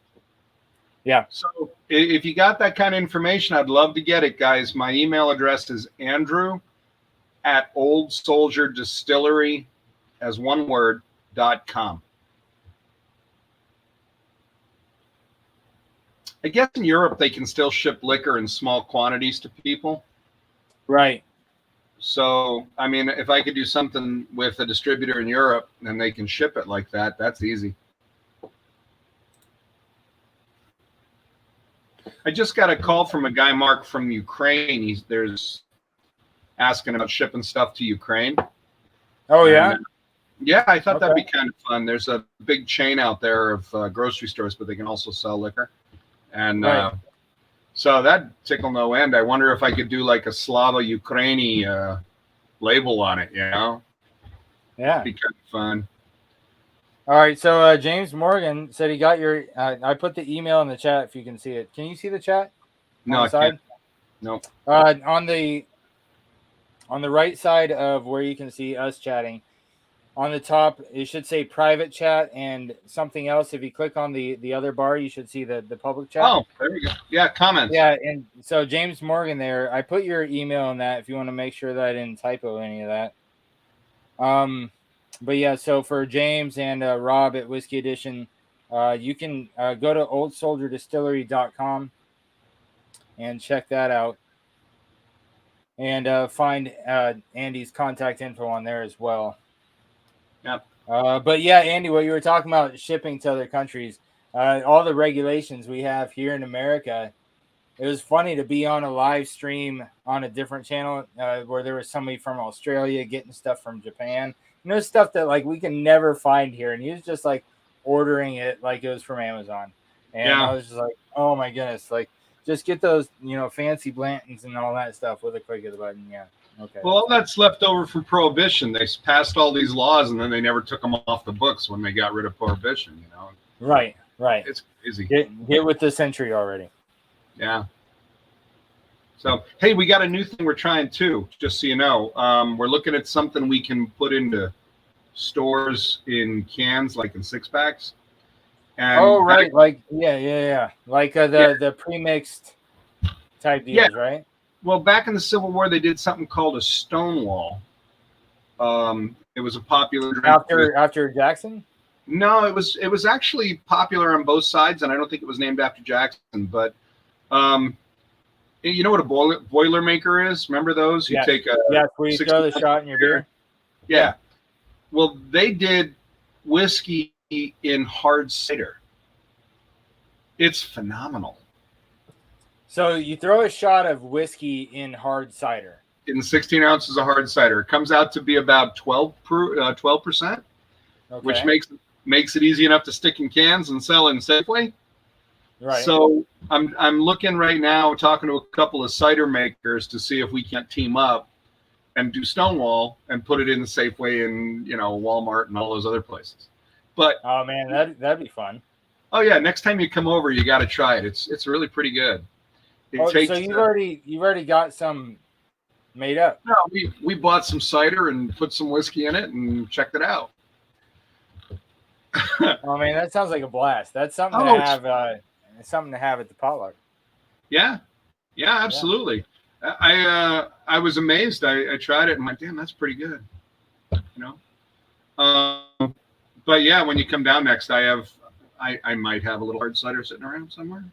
Yeah. So if you got that kind of information, I'd love to get it, guys. My email address is Andrew@Old Soldier Distillery, as one word, .com. I guess in Europe they can still ship liquor in small quantities to people. Right. So, I mean, if I could do something with a distributor in Europe and they can ship it like that, that's easy. I just got a call from a guy, Mark, from Ukraine. There's asking about shipping stuff to Ukraine. Oh, yeah? Yeah, I thought that'd be kind of fun. There's a big chain out there of grocery stores, but they can also sell liquor. And so that tickle no end. I wonder if I could do like a Slava Ukraini label on it, you know? Yeah. That'd be kind of fun. All right, so James Morgan said he got your. I put the email in the chat if you can see it. Can you see the chat? No, I can't. No. On the right side of where you can see us chatting, on the top it should say private chat and something else. If you click on the other bar, you should see the public chat. Oh, there we go. Yeah, comments. Yeah, and so James Morgan there. I put your email in that if you want to make sure that I didn't typo any of that. But yeah, so for James and Rob at Whiskey Edition, you can go to oldsoldierdistillery.com and check that out. And find Andy's contact info on there as well. Yep. But yeah, Andy, what you were talking about shipping to other countries, all the regulations we have here in America, it was funny to be on a live stream on a different channel where there was somebody from Australia getting stuff from Japan. You know, stuff that like we can never find here. And he was just like ordering it like it was from Amazon. And I was just like, oh my goodness, like just get those, you know, fancy Blantons and all that stuff with a click of the button. Yeah. Okay. Well, all that's left over from Prohibition. They passed all these laws and then they never took them off the books when they got rid of Prohibition, you know. Right. It's crazy. Get with the century already. Yeah. So, hey, we got a new thing we're trying too, just so you know. We're looking at something we can put into stores in cans, like in six packs. And right. Like, yeah. Like the pre-mixed type deals, right? Well, back in the Civil War, they did something called a Stonewall. It was a popular drink. After Jackson? No, it was actually popular on both sides, and I don't think it was named after Jackson, but you know what a Boilermaker is? Remember those? You take a where you throw the shot in your beer. Yeah. Well, they did whiskey in hard cider. It's phenomenal. So you throw a shot of whiskey in hard cider. In 16 ounces of hard cider. It comes out to be about 12%, which makes it easy enough to stick in cans and sell in Safeway. Right. So I'm looking right now, talking to a couple of cider makers to see if we can't team up and do Stonewall and put it in the Safeway and, you know, Walmart and all those other places. But oh man, that'd be fun. Oh yeah, next time you come over, you got to try it. It's really pretty good. So you've already got some made up. No, we bought some cider and put some whiskey in it and checked it out. Oh man, that sounds like a blast. That's something to have. Something to have at the potluck. Yeah, absolutely. Yeah. I was amazed. I tried it and went, damn, that's pretty good. You know. But yeah, when you come down next, I might have a little hard cider sitting around somewhere.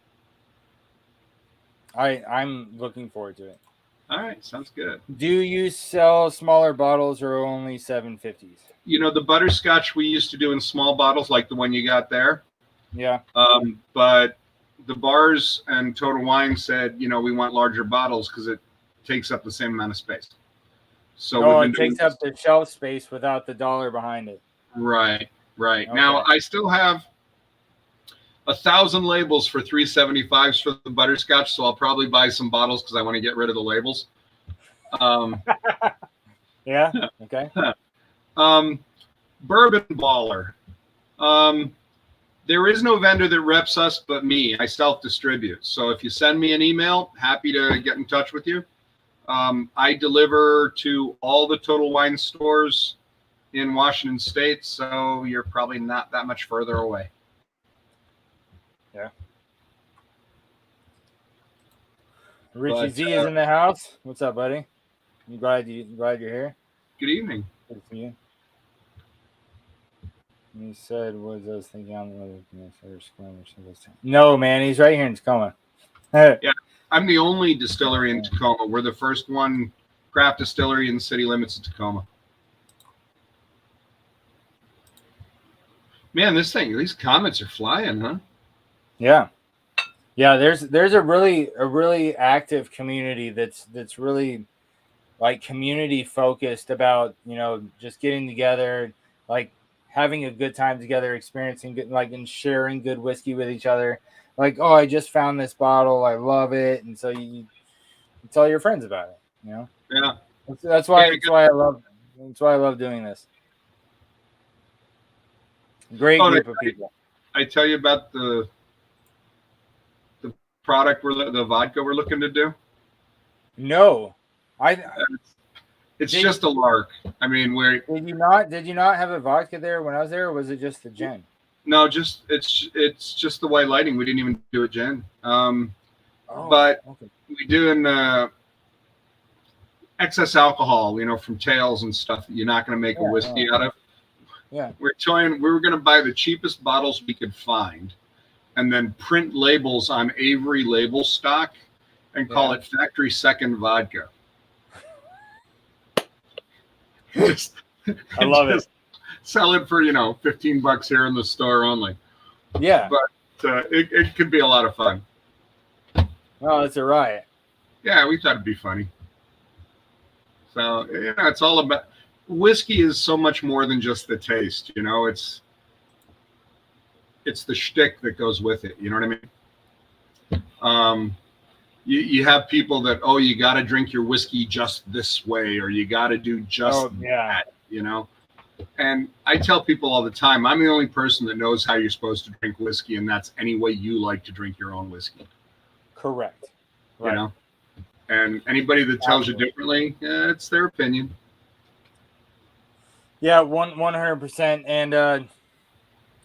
I'm looking forward to it. All right, sounds good. Do you sell smaller bottles or only 750s? You know, the butterscotch we used to do in small bottles, like the one you got there. Yeah. But the bars and Total Wine said, we want larger bottles because it takes up the same amount of space. So Oh, we've been it doing takes up the shelf space without the dollar behind it. right. Okay. Now I still have 1,000 labels for 375s for the butterscotch, so I'll probably buy some bottles because I want to get rid of the labels. Yeah. Okay. Bourbon Baller. There is no vendor that reps us but me. I self-distribute. So if you send me an email, happy to get in touch with you. I deliver to all the Total Wine stores in Washington State, so you're probably not that much further away. Yeah. Richie Z is in the house. What's up, buddy? You glad you're here? Good evening. Good to see you. He said, "Was I was thinking on the No, man, he's right here in Tacoma." Yeah, I'm the only distillery in Tacoma. We're the first one craft distillery in the city limits of Tacoma. Man, these comments are flying, huh? Yeah. Yeah, there's a really active community that's really like community focused about, just getting together, like having a good time together, experiencing good, like, and sharing good whiskey with each other. Like, oh, I just found this bottle, I love it, and so you tell your friends about it. Yeah. That's why I love doing this. Great group of people. I tell you about the product the vodka we're looking to do. No, it's just a lark. I mean, did you not have a vodka there when I was there, or was it just the gin? No, it's just the white lighting. We didn't even do a gin. But okay. we do an excess alcohol, from tails and stuff that you're not going to make a whiskey out of. Yeah. We were going to buy the cheapest bottles we could find and then print labels on Avery label stock and call it factory second vodka. I love it. Sell it for, $15 here in the store only. Yeah. But it could be a lot of fun. Oh, it's a riot. Yeah, we thought it'd be funny. So, it's all about whiskey is so much more than just the taste, it's the shtick that goes with it. You know what I mean? You have people that, you got to drink your whiskey just this way, or you got to do just that, And I tell people all the time, I'm the only person that knows how you're supposed to drink whiskey, and that's any way you like to drink your own whiskey. Correct. Right. And anybody that tells you differently, it's their opinion. Yeah, 100%. And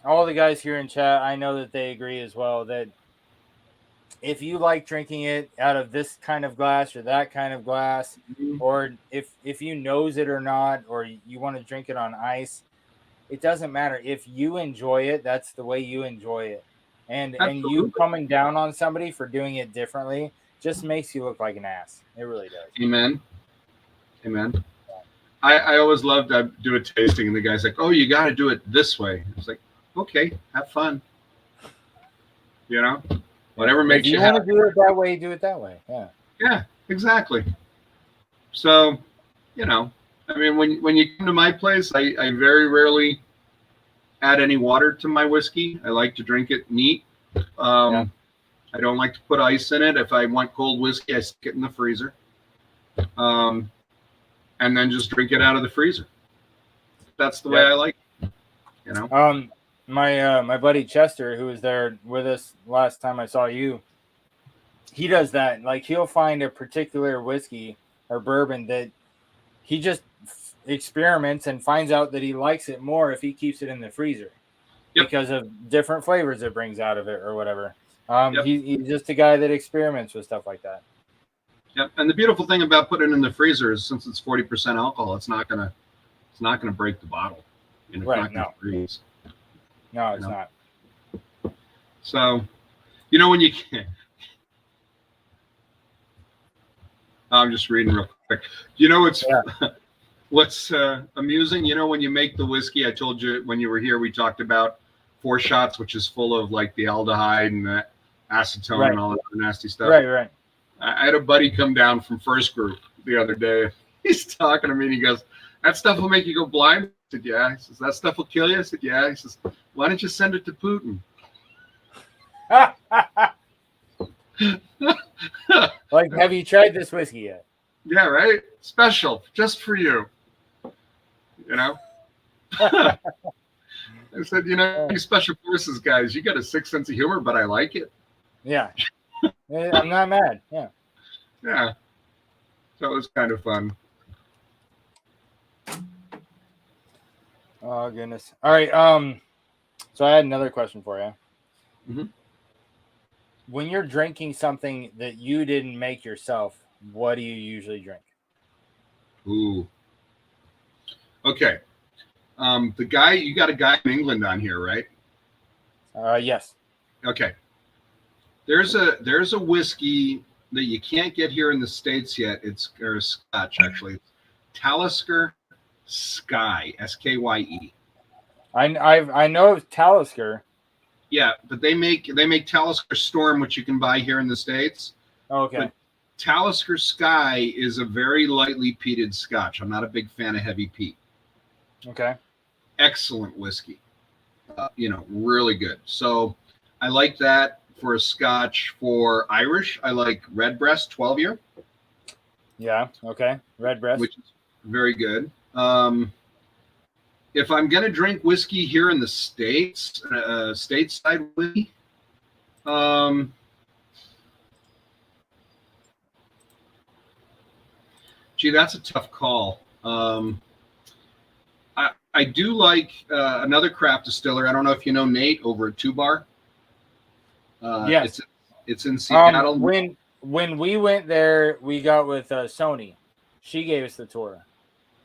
all the guys here in chat, I know that they agree as well that if you like drinking it out of this kind of glass or that kind of glass, or if you nose it or not, or you want to drink it on ice, it doesn't matter. If you enjoy it, that's the way you enjoy it. And you coming down on somebody for doing it differently just makes you look like an ass. It really does. Amen. I always love to do a tasting, and the guy's like, "Oh, you got to do it this way." It's like, okay, have fun. Whatever makes you happy. If you want to do it that way, do it that way. Yeah. Yeah, exactly. So, I mean, when you come to my place, I very rarely add any water to my whiskey. I like to drink it neat. I don't like to put ice in it. If I want cold whiskey, I stick it in the freezer. And then just drink it out of the freezer. That's the way I like it, My buddy Chester, who was there with us last time I saw you, he does that. Like, he'll find a particular whiskey or bourbon that he just experiments and finds out that he likes it more if he keeps it in the freezer because of different flavors it brings out of it or whatever. He's just a guy that experiments with stuff like that. Yep. And the beautiful thing about putting it in the freezer is since it's 40% alcohol, it's not gonna break the bottle. It's not gonna freeze. No, it's not. So, when you can, I'm just reading real quick. What's amusing? When you make the whiskey, I told you when you were here, we talked about 4 shots, which is full of like the aldehyde and the acetone and all that nasty stuff. Right. I had a buddy come down from First Group the other day. He's talking to me and he goes, "That stuff will make you go blind?" I said, "Yeah." He says, "That stuff will kill you?" I said, "Yeah." He says, "Why don't you send it to Putin?" Like, have you tried this whiskey yet? Yeah, right? Special, just for you. You know? I said, you special forces guys, you got a sick sense of humor, but I like it. Yeah. I'm not mad. Yeah. Yeah. So it was kind of fun. Oh, goodness. All right. So I had another question for you. Mm-hmm. When you're drinking something that you didn't make yourself, what do you usually drink? Ooh. Okay. You got a guy in England on here, right? Yes. Okay. There's a whiskey that you can't get here in the States yet. Or a Scotch actually. Talisker Skye, Skye. I know of Talisker. Yeah, but they make Talisker Storm, which you can buy here in the States. Okay. But Talisker Skye is a very lightly peated Scotch. I'm not a big fan of heavy peat. Okay. Excellent whiskey. Really good. So I like that for a Scotch. For Irish, I like Redbreast 12-year. Yeah. Okay. Redbreast. Which is very good. If I'm going to drink whiskey here in the States, stateside whiskey, gee, that's a tough call. I do like another craft distiller. I don't know if you know Nate over at Two Bar. Yes. It's in Seattle. When we went there, we got with Sony. She gave us the tour.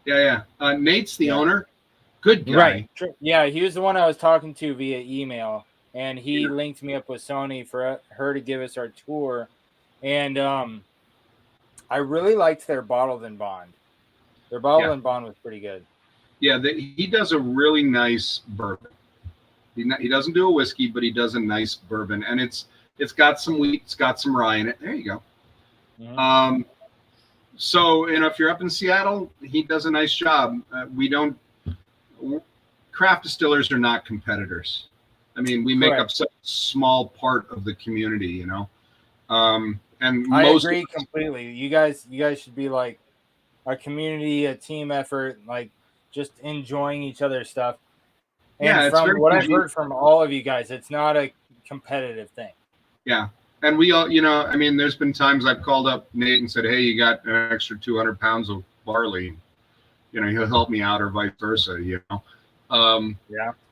Yeah. Nate's the owner. Good guy. Right. Yeah, he was the one I was talking to via email, and he linked me up with Sony for her to give us our tour. And I really liked their bottled and bond. Their bottled and bond was pretty good. Yeah, he does a really nice bourbon. He doesn't do a whiskey, but he does a nice bourbon, and it's got some wheat, it's got some rye in it. There you go. Mm-hmm. So if you're up in Seattle, he does a nice job. Craft distillers are not competitors. I mean, we make up such a small part of the community, and I agree completely. You guys should be like a community, a team effort, like just enjoying each other's stuff. And from what I've heard from all of you guys, it's not a competitive thing. Yeah. And we all, there's been times I've called up Nate and said, "Hey, you got an extra 200 pounds of barley. He'll help me out," or vice versa, Yeah.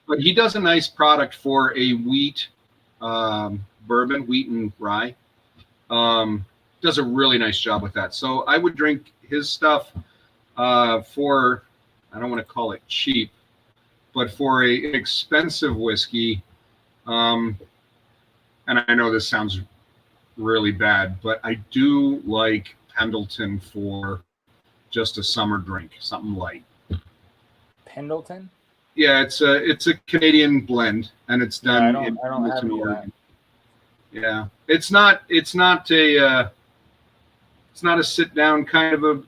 But he does a nice product for a wheat bourbon, wheat and rye. Does a really nice job with that. So I would drink his stuff for, I don't want to call it cheap, but for an expensive whiskey. And I know this sounds really bad, but I do like Pendleton for just a summer drink, something light. Pendleton? Yeah, it's a Canadian blend, and it's done. I don't have any of that. Yeah, it's not a sit down kind of a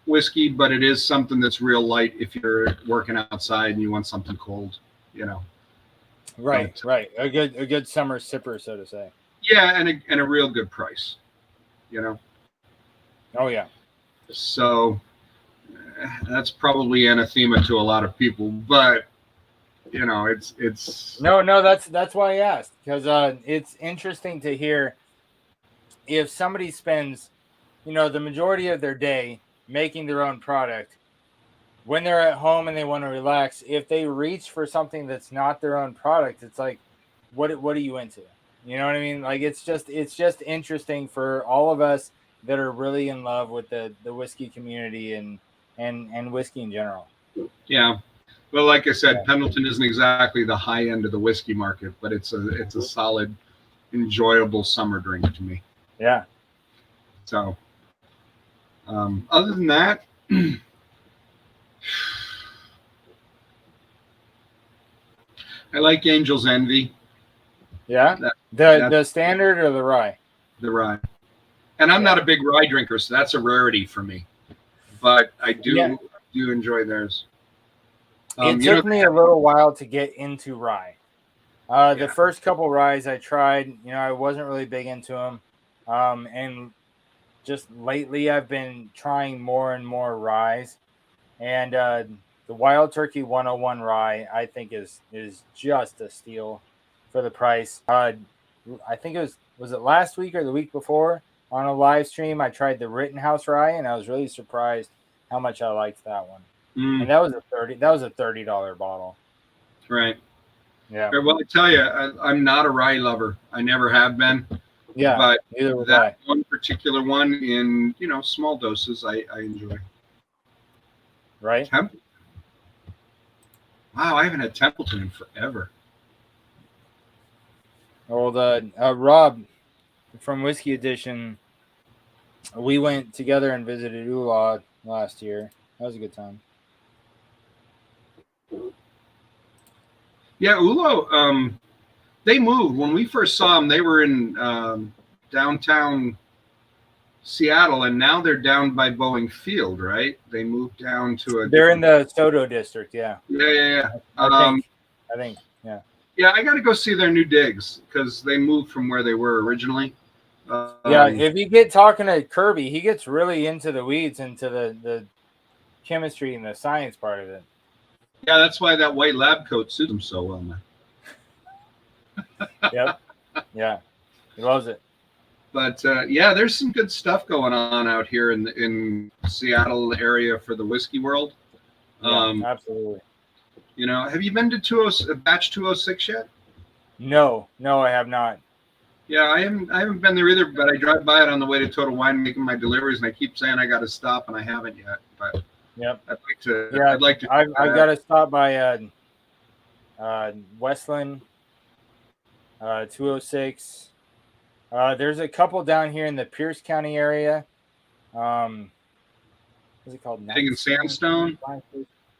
whiskey, but it is something that's real light if you're working outside and you want something cold, Right. A good summer sipper, so to say. Yeah, and a real good price, Oh yeah. So that's probably anathema to a lot of people, but it's no. That's why I asked, because it's interesting to hear if somebody spends, the majority of their day making their own product. When they're at home and they want to relax, if they reach for something that's not their own product, it's like, what are you into? You know what I mean? Like, it's just interesting for all of us that are really in love with the whiskey community and whiskey in general. Yeah. Well, like I said, Pendleton isn't exactly the high end of the whiskey market, but it's a solid, enjoyable summer drink to me. Yeah. So, other than that, I like Angel's Envy. Yeah, the standard or the rye? The rye. And I'm not a big rye drinker, so that's a rarity for me. But I do enjoy theirs. It took me a little while to get into rye. The first couple ryes I tried, I wasn't really big into them. And just lately I've been trying more and more ryes. And the Wild Turkey 101 rye, I think is just a steal for the price. I think was it last week or the week before on a live stream, I tried the Rittenhouse rye, and I was really surprised how much I liked that one. And that was a $30 bottle. Right. Yeah. Well, I tell you, I'm not a rye lover. I never have been. Yeah. But neither was that one particular one in small doses, I enjoy. Right. Wow, I haven't had Templeton in forever. Well, the Rob from Whiskey Edition, we went together and visited Ula last year. That was a good time. Yeah, Ulo, they moved. When we first saw them, they were in downtown Seattle, and now they're down by Boeing Field, right? They moved down to They're in the Soto district, yeah. Yeah. I think, yeah. Yeah, I got to go see their new digs because they moved from where they were originally. Yeah, if you get talking to Kirby, he gets really into the weeds, into the chemistry and the science part of it. Yeah, that's why that white lab coat suits him so well, man. Yep. Yeah, he loves it. But yeah, there's some good stuff going on out here in Seattle area for the whiskey world. Absolutely. Have you been to batch 206 yet? No, I have not. Yeah, I haven't been there either, but I drive by it on the way to Total Wine making my deliveries, and I keep saying I got to stop, and I haven't yet. But yep, I'd like to. Yeah, I'd like to. I've got to stop by Westland, 206. There's a couple down here in the Pierce County area. What's it called? I think in Sandstone.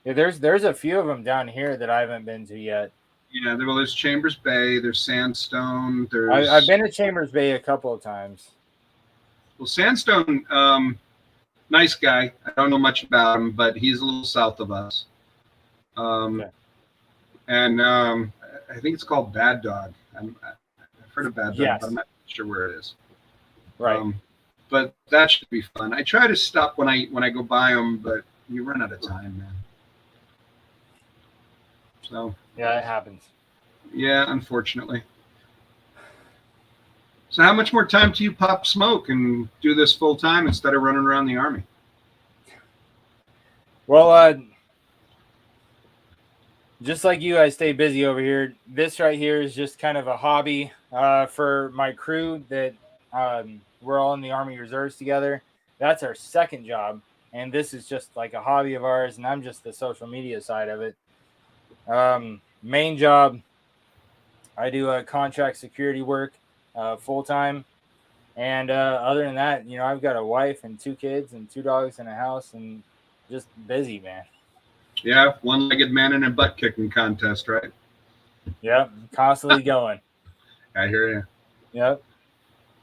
Yeah, there's a few of them down here that I haven't been to yet. Yeah, there's Chambers Bay, there's Sandstone, there's. I've been to Chambers Bay a couple of times. Well, Sandstone, nice guy. I don't know much about him, but he's a little south of us. And I think it's called Bad Dog. I've heard of Bad Dog, but I'm not sure where it is. Right. But that should be fun. I try to stop when I go by them, but you run out of time, man. So. Yeah, it happens. Yeah, unfortunately. So how much more time do you pop smoke and do this full time instead of running around the Army? Well, just like you, I stay busy over here. This right here is just kind of a hobby for my crew that we're all in the Army Reserves together. That's our second job, and this is just like a hobby of ours, and I'm just the social media side of it. Main job, I do contract security work full time, and other than that, I've got a wife and 2 kids and 2 dogs in a house, and just busy, man. Yeah, one-legged man in a butt kicking contest, right? Yep, constantly going. I hear you. Yep,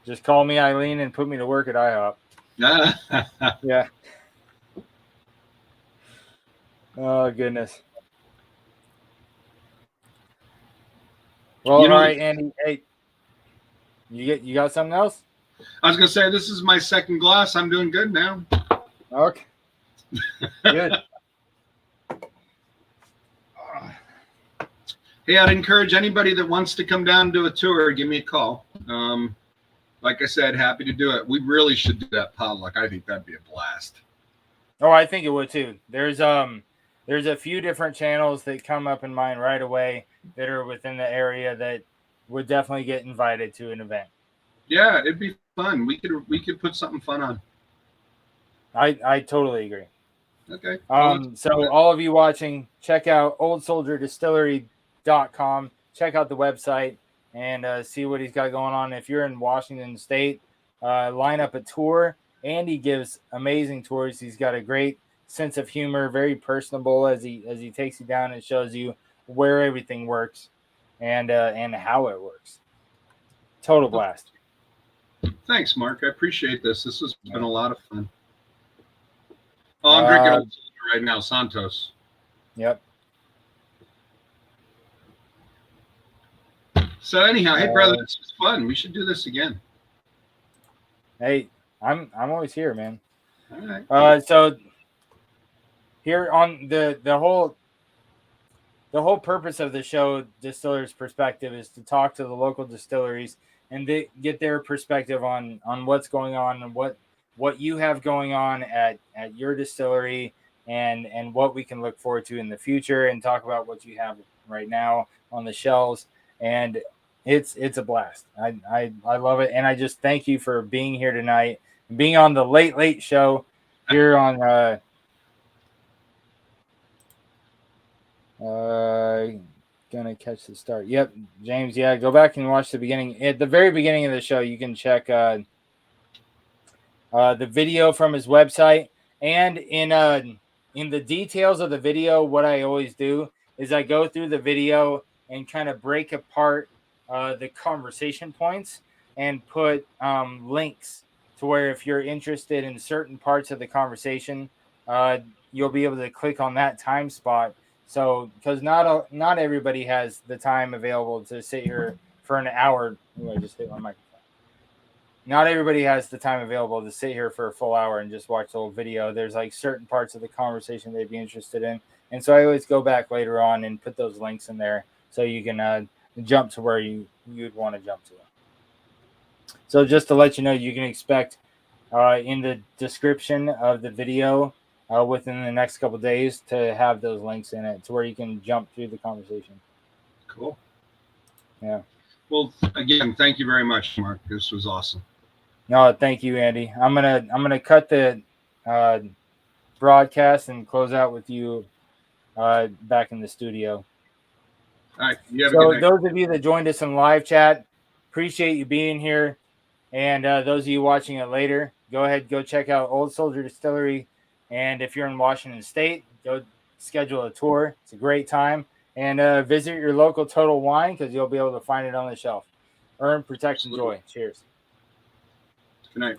just call me Eileen and put me to work at IHOP. Yeah. Oh goodness. Well, all right, Andy. Hey, you got something else? I was gonna say this is my second glass. I'm doing good now. Okay. Good. Hey, I'd encourage anybody that wants to come down and do a tour, give me a call. Like I said, happy to do it. We really should do that potluck. I think that'd be a blast. Oh, I think it would too. There's a few different channels that come up in mind right away that are within the area that would definitely get invited to an event. Yeah, it'd be fun. We could put something fun on. I totally agree. Okay. So all of you watching, check out oldssoldierdistillery.com. Check out the website and see what he's got going on. If you're in Washington State, line up a tour. Andy gives amazing tours. He's got a great sense of humor, very personable as he takes you down and shows you where everything works. and how it works. Total blast. Thanks, Mark. I appreciate this. This has been a lot of fun. Oh, I'm drinking Old Soldier right now, Santos. Yep. So anyhow, hey brother, this was fun. We should do this again. Hey, I'm always here, man. All right. So here on the whole purpose of the show, Distiller's Perspective, is to talk to the local distilleries and get their perspective on what's going on and what you have going on at your distillery and what we can look forward to in the future, and talk about what you have right now on the shelves. And it's a blast. I love it, and I just thank you for being here tonight, being on the late show here on gonna catch the start. Yep, James. Yeah, go back and watch the beginning. At the very beginning of the show, you can check the video from his website. And in the details of the video, what I always do is I go through the video and kind of break apart the conversation points and put links to where if you're interested in certain parts of the conversation, you'll be able to click on that time spot. So, because not everybody has the time available to sit here for an hour. Ooh, I just hit my microphone. Not everybody has the time available to sit here for a full hour and just watch the whole video. There's like certain parts of the conversation they'd be interested in. And so I always go back later on and put those links in there so you can jump to where you'd want to jump to. So just to let you know, you can expect in the description of the video within the next couple of days to have those links in it to where you can jump through the conversation. Cool. Yeah. Well, again, thank you very much, Mark. This was awesome. No, thank you, Andy. I'm gonna cut the broadcast and close out with you back in the studio. All right. You have So a good night. those of you that joined us in live chat, appreciate you being here. And those of you watching it later, go ahead, go check out Old Soldier Distillery. And if you're in Washington State, go schedule a tour. It's a great time. And visit your local Total Wine, because you'll be able to find it on the shelf. Earn, protect, enjoy. Cheers. Good night.